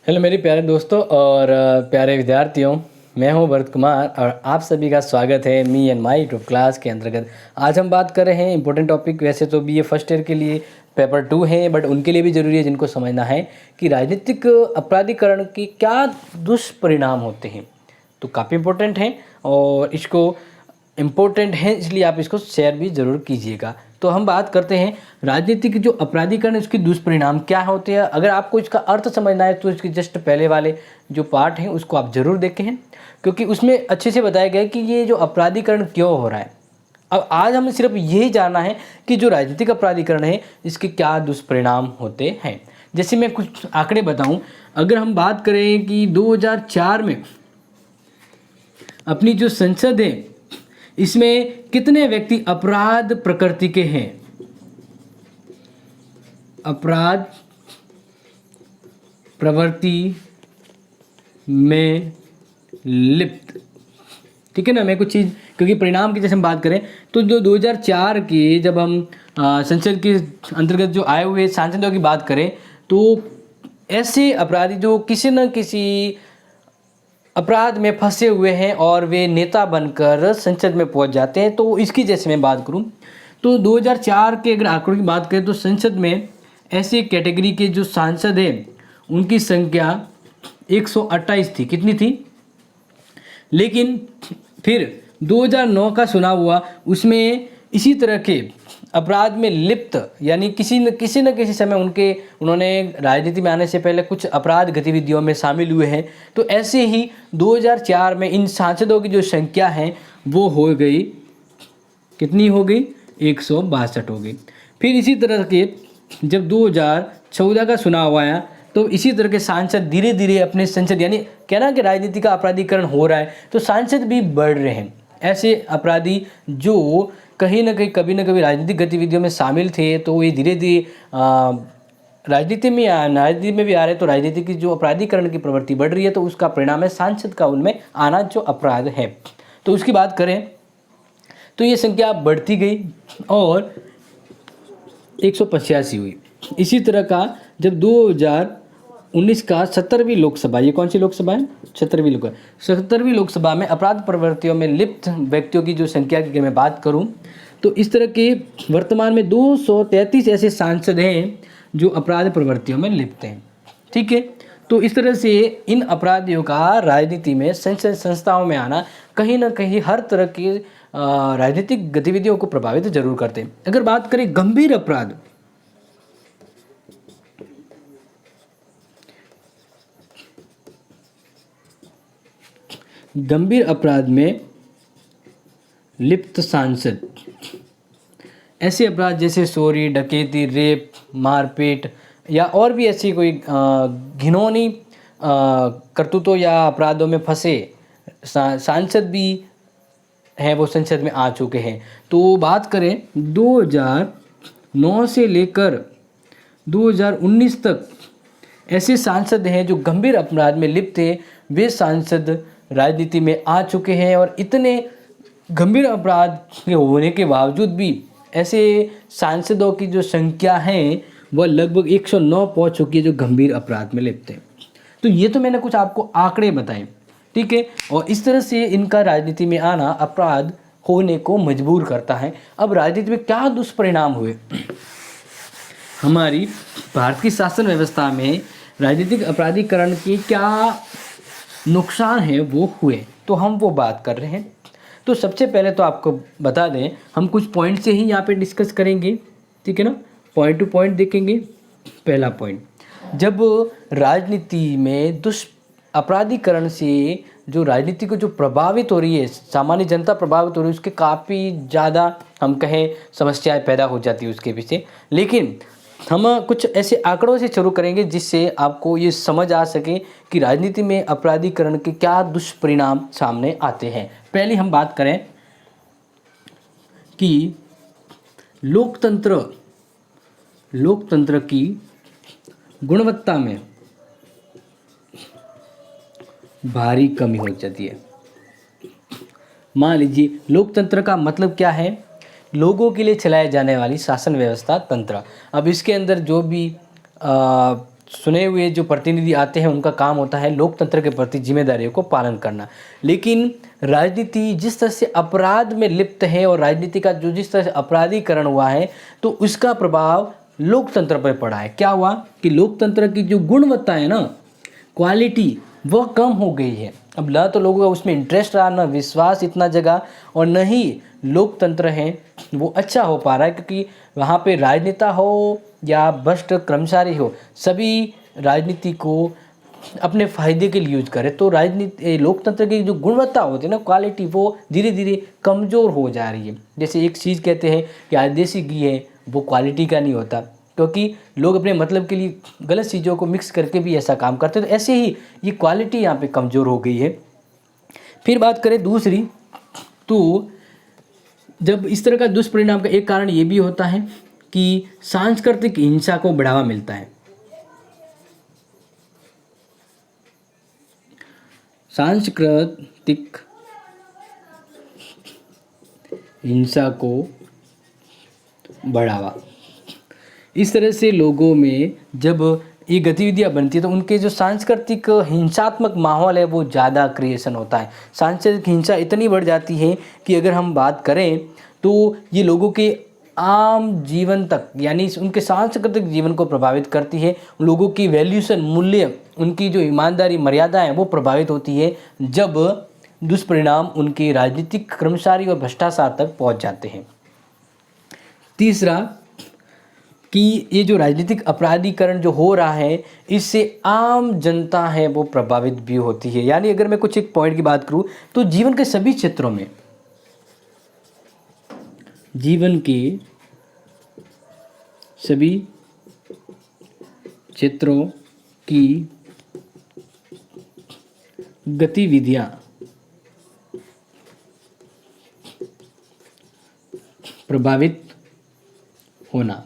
Hello मेरे प्यारे दोस्तों और प्यारे विद्यार्थियों। मैं हूं भरत कुमार और आप सभी का स्वागत है me and my YouTube class के अंतर्गत। आज हम बात कर रहे हैं इंपॉर्टेंट टॉपिक। वैसे तो बीए फर्स्ट ईयर के लिए पेपर 2 है, बट उनके लिए भी ज़रूरी है जिनको समझना है कि राजनीतिक अपराधीकरण के क्या दुष्परिणाम होते हैं। तो काफ़ी इंपॉर्टेंट है और इसको इम्पोर्टेंट है, इसलिए आप इसको शेयर भी ज़रूर कीजिएगा। तो हम बात करते हैं राजनीतिक जो अपराधीकरण है उसके दुष्परिणाम क्या होते हैं। अगर आपको इसका अर्थ समझना है तो इसके जस्ट पहले वाले जो पार्ट हैं उसको आप ज़रूर देखें, क्योंकि उसमें अच्छे से बताया गया है कि ये जो अपराधीकरण क्यों हो रहा है। अब आज हमें सिर्फ यही जानना है कि जो राजनीतिक अपराधीकरण है इसके क्या दुष्परिणाम होते हैं। जैसे मैं कुछ आंकड़े बताऊं, अगर हम बात करें कि 2004 में अपनी जो संसद है इसमें कितने व्यक्ति अपराध प्रकृति के हैं, अपराध प्रवृत्ति में लिप्त। ठीक है ना। मैं कुछ चीज़, क्योंकि परिणाम की जैसे हम बात करें तो जो 2004 के जब हम संसद के अंतर्गत जो आए हुए सांसदों की बात करें तो ऐसे अपराधी जो किसी न किसी अपराध में फंसे हुए हैं और वे नेता बनकर संसद में पहुंच जाते हैं। तो इसकी जैसे मैं बात करूं तो 2004 के अगर आंकड़ों की बात करें तो संसद में ऐसे कैटेगरी के जो सांसद हैं उनकी संख्या 128 थी। कितनी थी? लेकिन फिर 2009 का चुनाव हुआ, उसमें इसी तरह के अपराध में लिप्त यानी किसी न किसी समय उन्होंने राजनीति में आने से पहले कुछ अपराध गतिविधियों में शामिल हुए हैं। तो ऐसे ही 2004 में इन सांसदों की जो संख्या है वो हो गई, कितनी हो गई? 162 हो गई। फिर इसी तरह के जब 2014 का चुनाव आया तो इसी तरह के सांसद धीरे धीरे अपने संसद, यानी कहना कि राजनीति का अपराधीकरण हो रहा है तो सांसद भी बढ़ रहे हैं। ऐसे अपराधी जो कहीं ना कहीं कभी ना कभी राजनीतिक गतिविधियों में शामिल थे तो ये धीरे धीरे राजनीति में भी आ रहे हैं। तो राजनीति की जो अपराधीकरण की प्रवृत्ति बढ़ रही है तो उसका परिणाम है सांसद का उनमें आना जो अपराध है। तो उसकी बात करें तो ये संख्या बढ़ती गई और 185 हुई। इसी तरह का जब 2019 का 17वीं लोकसभा, ये कौन सी लोकसभा है? 17वीं लोकसभा में अपराध प्रवृत्तियों में लिप्त व्यक्तियों की जो संख्या की मैं बात करूं तो इस तरह के वर्तमान में 233 ऐसे सांसद हैं जो अपराध प्रवृत्तियों में लिप्त हैं। ठीक है। तो इस तरह से इन अपराधियों का राजनीति में संसद संस्थाओं में आना कहीं ना कहीं हर तरह की राजनीतिक गतिविधियों को प्रभावित जरूर करते हैं। अगर बात करें गंभीर अपराध, गंभीर अपराध में लिप्त सांसद, ऐसे अपराध जैसे चोरी, डकैती, रेप, मारपीट या और भी ऐसी कोई घिनौनी करतूतों या अपराधों में फंसे सांसद भी हैं वो संसद में आ चुके हैं। तो बात करें 2009 से लेकर 2019 तक ऐसे सांसद हैं जो गंभीर अपराध में लिप्त थे, वे सांसद राजनीति में आ चुके हैं। और इतने गंभीर अपराध के होने के बावजूद भी ऐसे सांसदों की जो संख्या है वह लगभग 109 पहुंच चुकी है जो गंभीर अपराध में लिप्त हैं। तो ये तो मैंने कुछ आपको आंकड़े बताए। ठीक है। और इस तरह से इनका राजनीति में आना अपराध होने को मजबूर करता है। अब राजनीति में क्या दुष्परिणाम हुए हमारी भारत की शासन व्यवस्था में, राजनीतिक अपराधीकरण के क्या नुकसान है वो हुए, तो हम वो बात कर रहे हैं। तो सबसे पहले तो आपको बता दें, हम कुछ पॉइंट से ही यहाँ पे डिस्कस करेंगे। ठीक है ना। पॉइंट टू पॉइंट देखेंगे। पहला पॉइंट, जब राजनीति में अपराधीकरण से जो राजनीति को जो प्रभावित हो रही है, सामान्य जनता प्रभावित हो रही है, उसके काफ़ी ज़्यादा हम कहें समस्याएं पैदा हो जाती है उसके पीछे। लेकिन हम कुछ ऐसे आंकड़ों से शुरू करेंगे जिससे आपको ये समझ आ सके कि राजनीति में अपराधीकरण के क्या दुष्परिणाम सामने आते हैं। पहले हम बात करें कि लोकतंत्र की गुणवत्ता में भारी कमी हो जाती है। मान लीजिए लोकतंत्र का मतलब क्या है? लोगों के लिए चलाए जाने वाली शासन व्यवस्था तंत्र। अब इसके अंदर जो भी चुने हुए जो प्रतिनिधि आते हैं उनका काम होता है लोकतंत्र के प्रति जिम्मेदारियों को पालन करना। लेकिन राजनीति जिस तरह से अपराध में लिप्त है और राजनीति का जो जिस तरह से अपराधीकरण हुआ है तो उसका प्रभाव लोकतंत्र पर पड़ा है। क्या हुआ कि लोकतंत्र की जो गुणवत्ता है ना, क्वालिटी, वह कम हो गई है। अब ना तो लोगों का उसमें इंटरेस्ट रहा, ना विश्वास इतना जगह, और न ही लोकतंत्र है वो अच्छा हो पा रहा है, क्योंकि वहाँ पे राजनेता हो या भ्रष्ट कर्मचारी हो, सभी राजनीति को अपने फायदे के लिए यूज करें। तो राजनीति लोकतंत्र की जो गुणवत्ता होती है ना, क्वालिटी, वो धीरे धीरे कमज़ोर हो जा रही है। जैसे एक चीज़ कहते हैं कि आज देसी घी है, वो क्वालिटी का नहीं होता, क्योंकि लोग अपने मतलब के लिए गलत चीज़ों को मिक्स करके भी ऐसा काम करते हैं। तो ऐसे ही ये क्वालिटी यहाँ पे कमज़ोर हो गई है। फिर बात करें दूसरी, तो जब इस तरह का दुष्परिणाम का एक कारण ये भी होता है कि सांस्कृतिक हिंसा को बढ़ावा मिलता है। सांस्कृतिक हिंसा को बढ़ावा, इस तरह से लोगों में जब ये गतिविधियाँ बनती है तो उनके जो सांस्कृतिक हिंसात्मक माहौल है वो ज़्यादा क्रिएशन होता है। सांस्कृतिक हिंसा इतनी बढ़ जाती है कि अगर हम बात करें तो ये लोगों के आम जीवन तक, यानी उनके सांस्कृतिक जीवन को प्रभावित करती है। लोगों की वैल्यूशन, मूल्य, उनकी जो ईमानदारी, मर्यादा है वो प्रभावित होती है जब दुष्परिणाम उनके राजनीतिक कर्मचारी और भ्रष्टाचार तक पहुंच जाते हैं। तीसरा कि ये जो राजनीतिक अपराधीकरण जो हो रहा है इससे आम जनता है वो प्रभावित भी होती है। यानी अगर मैं कुछ एक पॉइंट की बात करूं तो जीवन के सभी क्षेत्रों में, जीवन के सभी क्षेत्रों की गतिविधियां प्रभावित होना।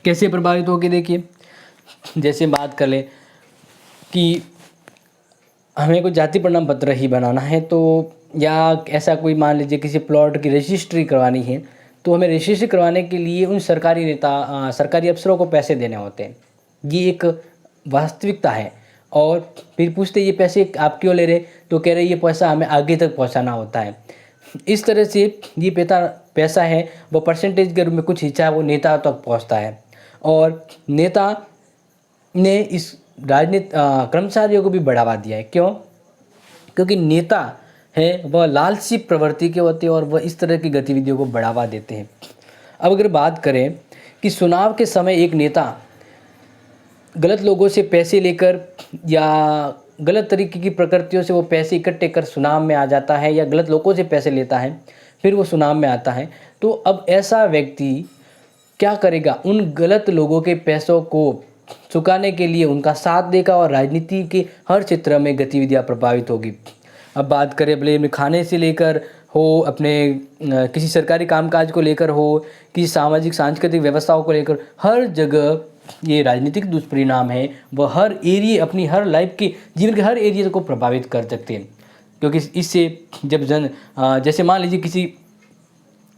कैसे प्रभावित होगी? देखिए, जैसे बात कर ले कि हमें कोई जाति प्रमाण पत्र ही बनाना है, तो या ऐसा कोई मान लीजिए किसी प्लॉट की रजिस्ट्री करवानी है, तो हमें रजिस्ट्री करवाने के लिए उन सरकारी नेता, सरकारी अफसरों को पैसे देने होते हैं। ये एक वास्तविकता है। और फिर पूछते ये पैसे आप क्यों ले रहे, तो कह रहे ये पैसा हमें आगे तक पहुंचाना होता है। इस तरह से ये पैसा है वो परसेंटेज के रूप में कुछ हिस्सा वो नेता तक पहुंचता है। और नेता ने इस राजनीति कर्मचारियों को भी बढ़ावा दिया है। क्यों? क्योंकि नेता है वह लालची प्रवृत्ति के होते हैं और वह इस तरह की गतिविधियों को बढ़ावा देते हैं। अब अगर बात करें कि चुनाव के समय एक नेता गलत लोगों से पैसे लेकर या गलत तरीके की प्रकृतियों से वो पैसे इकट्ठे कर चुनाव में आ जाता है, या गलत लोगों से पैसे लेता है फिर वो चुनाव में आता है, तो अब ऐसा व्यक्ति क्या करेगा? उन गलत लोगों के पैसों को चुकाने के लिए उनका साथ देगा और राजनीति के हर क्षेत्र में गतिविधियां प्रभावित होगी। अब बात करें भले में खाने से लेकर हो, अपने किसी सरकारी कामकाज को लेकर हो, किसी सामाजिक सांस्कृतिक व्यवस्थाओं को लेकर, हर जगह ये राजनीतिक दुष्परिणाम है वह हर एरिया, अपनी हर लाइफ के जीवन के हर एरिया को प्रभावित कर सकते हैं। क्योंकि इससे जब जैसे मान लीजिए किसी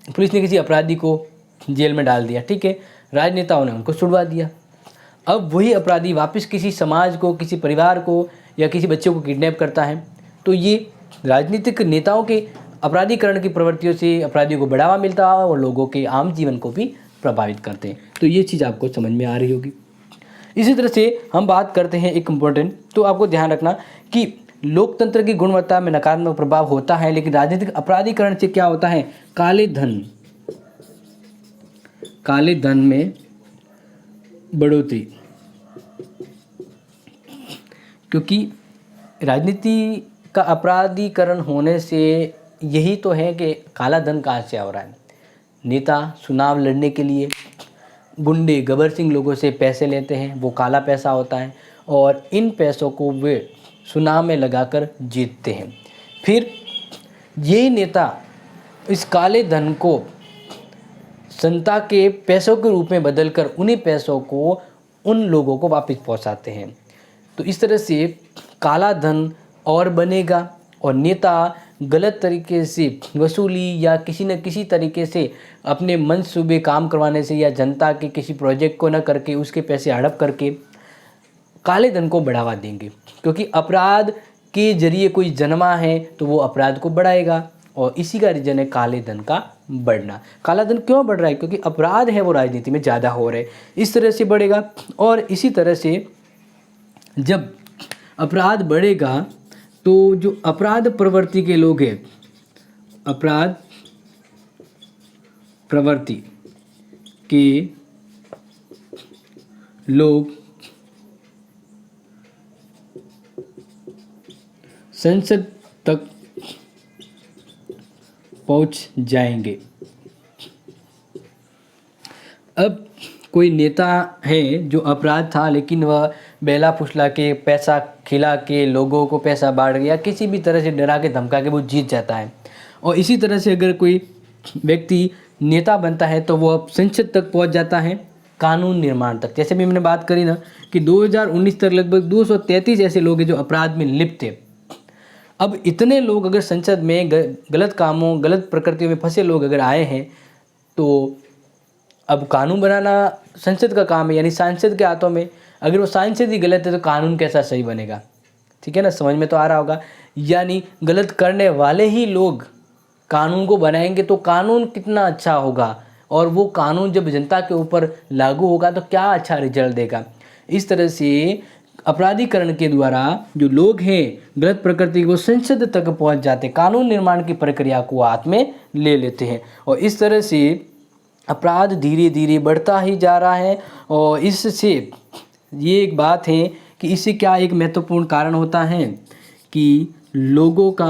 पुलिस ने किसी अपराधी को जेल में डाल दिया, ठीक है, राजनेताओं ने उनको छुड़वा दिया। अब वही अपराधी वापस किसी समाज को, किसी परिवार को या किसी बच्चे को किडनैप करता है, तो ये राजनीतिक नेताओं के अपराधीकरण की प्रवृत्तियों से अपराधियों को बढ़ावा मिलता है और लोगों के आम जीवन को भी प्रभावित करते हैं। तो ये चीज़ आपको समझ में आ रही होगी। इसी तरह से हम बात करते हैं एक इम्पोर्टेंट, तो आपको ध्यान रखना कि लोकतंत्र की गुणवत्ता में नकारात्मक प्रभाव होता है, लेकिन राजनीतिक अपराधीकरण से क्या होता है? काले धन में बढ़ोतरी। क्योंकि राजनीति का अपराधीकरण होने से यही तो है कि काला धन कहाँ से आ रहा है। नेता चुनाव लड़ने के लिए गुंडे, गबर सिंह लोगों से पैसे लेते हैं, वो काला पैसा होता है, और इन पैसों को वे चुनाव में लगाकर जीतते हैं। फिर ये नेता इस काले धन को जनता के पैसों के रूप में बदलकर उन्हीं पैसों को उन लोगों को वापस पहुंचाते हैं। तो इस तरह से काला धन और बनेगा और नेता गलत तरीके से वसूली या किसी न किसी तरीके से अपने मनसूबे काम करवाने से या जनता के किसी प्रोजेक्ट को न करके उसके पैसे हड़प करके काले धन को बढ़ावा देंगे। क्योंकि अपराध के जरिए कोई जन्मा है तो वो अपराध को बढ़ाएगा, और इसी का रीज़न है काले धन का बढ़ना। काला धन क्यों बढ़ रहा है? क्योंकि अपराध है वो राजनीति में ज़्यादा हो रहे, इस तरह से बढ़ेगा। और इसी तरह से जब अपराध बढ़ेगा तो जो अपराध प्रवृत्ति के लोग हैं, अपराध प्रवृत्ति के लोग संसद तक पहुंच जाएंगे। अब कोई नेता है जो अपराध था लेकिन वह बेला फुसला के पैसा खिला के लोगों को पैसा बांट गया, किसी भी तरह से डरा के धमका के वो जीत जाता है। और इसी तरह से अगर कोई व्यक्ति नेता बनता है तो वो अब संसद तक पहुंच जाता है, कानून निर्माण तक। जैसे भी मैंने बात करी ना कि 2019 तक लगभग 233 ऐसे लोग हैं जो अपराध में लिप्त थे। अब इतने लोग अगर संसद में गलत कामों, गलत प्रकृतियों में फंसे लोग अगर आए हैं तो अब कानून बनाना संसद का काम है, यानी सांसद के हाथों में। अगर वो सांसद ही गलत है तो कानून कैसा सही बनेगा? ठीक है ना, समझ में तो आ रहा होगा। यानी गलत करने वाले ही लोग कानून को बनाएंगे तो कानून कितना अच्छा होगा, और वो कानून जब जनता के ऊपर लागू होगा तो क्या अच्छा रिजल्ट देगा। इस तरह से अपराधीकरण के द्वारा जो लोग हैं गलत प्रकृति को संसद तक पहुंच जाते, कानून निर्माण की प्रक्रिया को हाथ में ले लेते हैं, और इस तरह से अपराध धीरे धीरे बढ़ता ही जा रहा है। और इससे ये एक बात है कि इससे क्या एक महत्वपूर्ण कारण होता है कि लोगों का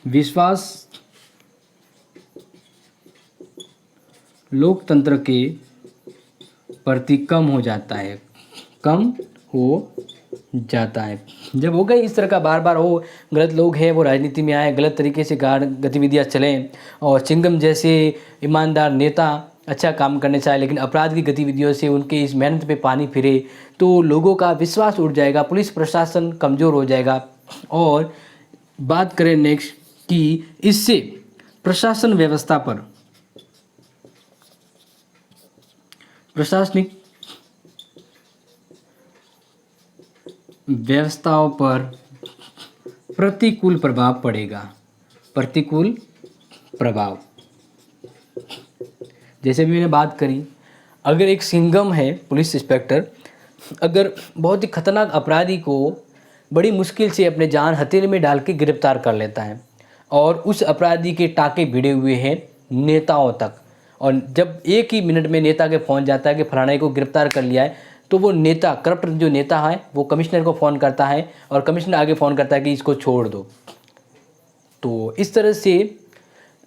विश्वास लोकतंत्र के प्रति कम हो जाता है, कम हो जाता है। जब हो गए इस तरह का बार बार हो, गलत लोग हैं वो राजनीति में आए, गलत तरीके से गतिविधियाँ चलें, और चिंगम जैसे ईमानदार नेता अच्छा काम करने चाहे लेकिन अपराध की गतिविधियों से उनके इस मेहनत पे पानी फिरे, तो लोगों का विश्वास उठ जाएगा, पुलिस प्रशासन कमज़ोर हो जाएगा। और बात करें नेक्स्ट कि इससे प्रशासन व्यवस्था पर, प्रशासनिक व्यवस्थाओं पर प्रतिकूल प्रभाव पड़ेगा। प्रतिकूल प्रभाव, जैसे भी मैंने बात करी, अगर एक सिंघम है पुलिस इंस्पेक्टर, अगर बहुत ही खतरनाक अपराधी को बड़ी मुश्किल से अपने जान हथेली में डाल के गिरफ्तार कर लेता है, और उस अपराधी के टाके भिड़े हुए हैं नेताओं तक, और जब एक ही मिनट में नेता के फ़ोन जाता है कि फलाने को गिरफ्तार कर लिया है, तो वो नेता, करप्ट जो नेता है, वो कमिश्नर को फ़ोन करता है और कमिश्नर आगे फ़ोन करता है कि इसको छोड़ दो। तो इस तरह से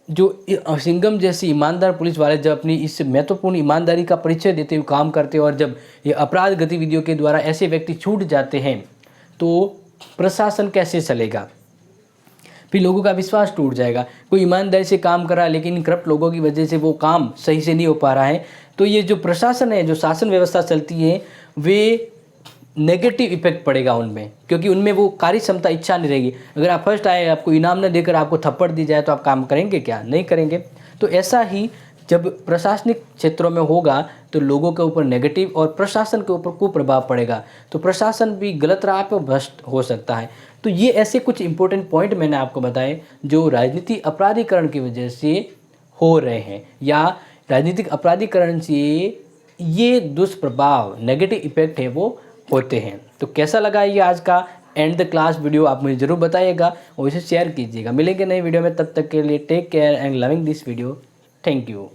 जो सिंघम जैसी ईमानदार पुलिस वाले जब अपनी इस महत्वपूर्ण ईमानदारी का परिचय देते हुए काम करते हैं, और जब ये अपराध गतिविधियों के द्वारा ऐसे व्यक्ति छूट जाते हैं तो प्रशासन कैसे चलेगा? फिर लोगों का विश्वास टूट जाएगा। कोई ईमानदारी से काम कर रहा है लेकिन करप्ट लोगों की वजह से वो काम सही से नहीं हो पा रहा है, तो ये जो प्रशासन है, जो शासन व्यवस्था चलती है, वे नेगेटिव इफेक्ट पड़ेगा उनमें, क्योंकि उनमें वो कार्य क्षमता, इच्छा नहीं रहेगी। अगर आप फर्स्ट आए, आपको इनाम न देकर आपको थप्पड़ दी जाए तो आप काम करेंगे क्या? नहीं करेंगे। तो ऐसा ही जब प्रशासनिक क्षेत्रों में होगा तो लोगों के ऊपर नेगेटिव और प्रशासन के ऊपर कुप्रभाव पड़ेगा, तो प्रशासन भी गलत राह पर भ्रष्ट हो सकता है। तो ये ऐसे कुछ इंपॉर्टेंट पॉइंट मैंने आपको बताए जो राजनीति अपराधीकरण की वजह से हो रहे हैं, या राजनीतिक अपराधीकरण से ये दुष्प्रभाव, नेगेटिव इफेक्ट है वो होते हैं। तो कैसा लगा ये आज का एंड द क्लास वीडियो, आप मुझे ज़रूर बताइएगा और इसे शेयर कीजिएगा। मिलेंगे नई वीडियो में, तब तक के लिए take care and loving this video. Thank you.